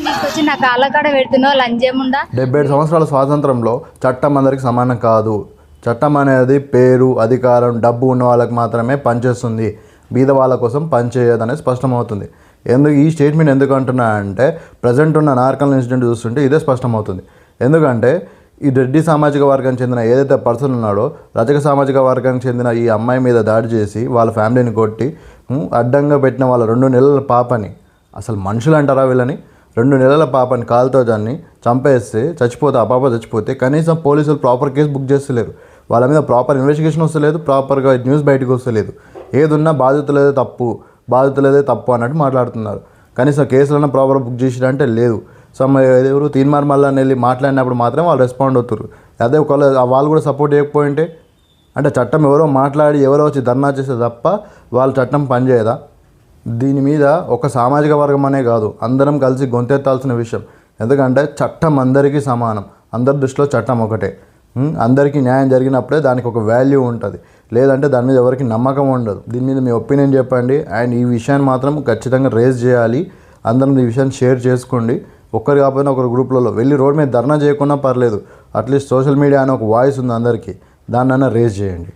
తీసుకొచ్చి నా కాళ్ళ కాడ పెడుతున్నావు లంజేముండా. 77 సంవత్సరాల స్వాతంత్రంలో చట్టం అందరికి సమానం కాదు. చట్టం అనేది పేరు, అధికారం, డబ్బు ఉన్న వాళ్ళకి మాత్రమే పనిచేస్తుంది, బీద వాళ్ళ కోసం పనిచేయదు అనేది స్పష్టమవుతుంది. ఈ స్టేట్మెంట్ ఎందుకు అంటున్నా అంటే ప్రజెంట్ ఉన్న నార్కల్ ఇన్సిడెంట్ చూస్తుంటే ఇదే స్పష్టమవుతుంది. ఎందుకంటే ఈ రెడ్డి సామాజిక వర్గానికి చెందిన ఏదైతే పర్సన్ ఉన్నాడో రజక సామాజిక వర్గానికి చెందిన ఈ అమ్మాయి మీద దాడి చేసి వాళ్ళ ఫ్యామిలీని కొట్టి అడ్డంగా పెట్టిన వాళ్ళ 2 నెలల పాపని, అసలు మనుషులు అంటారా వీళ్ళని, 2 నెలల పాపని కాలుతో దాన్ని చంపేస్తే చచ్చిపోతే, ఆ పాప చచ్చిపోతే కనీసం పోలీసులు ప్రాపర్ కేసు బుక్ చేస్తలేరు, వాళ్ళ మీద ప్రాపర్ ఇన్వెస్టిగేషన్ వస్తలేదు, ప్రాపర్గా న్యూస్ బయటకు వస్తలేదు. ఏదున్నా బాధితులేదే తప్పు అన్నట్టు మాట్లాడుతున్నారు. కనీసం కేసులన్నా ప్రాపర్ బుక్ చేసిరంటే లేదు. సో ఎవరు తీన్మార్ మల్లాని వెళ్ళి మాట్లాడినప్పుడు మాత్రం వాళ్ళు రెస్పాండ్ అవుతారు. అదే ఒకవేళ వాళ్ళు కూడా సపోర్ట్ చేయకపోయింటే, అంటే చట్టం ఎవరో మాట్లాడి ఎవరో వచ్చి ధర్నా చేస్తే తప్ప వాళ్ళ చట్టం పనిచేయదా? దీని మీద ఒక సామాజిక వర్గం అనే కాదు, అందరం కలిసి గొంతెత్తాల్సిన విషయం. ఎందుకంటే చట్టం అందరికీ సమానం, అందరి దృష్టిలో చట్టం ఒకటే. అందరికీ న్యాయం జరిగినప్పుడే దానికి ఒక వాల్యూ ఉంటుంది, లేదంటే దాని మీద ఎవరికి నమ్మకం ఉండదు. దీని మీద మీ ఒపీనియన్ చెప్పండి. అండ్ ఈ విషయాన్ని మాత్రం ఖచ్చితంగా రేజ్ చేయాలి. అందరం ఈ విషయాన్ని షేర్ చేసుకోండి. ఒక్కరు కాకపోయినా ఒకరు గ్రూప్లలో వెళ్ళి రోడ్ మీద ధర్నా చేయకున్నా పర్లేదు, అట్లీస్ట్ సోషల్ మీడియా అనే ఒక వాయిస్ ఉంది అందరికీ, దాన్నైనా రేజ్ చేయండి.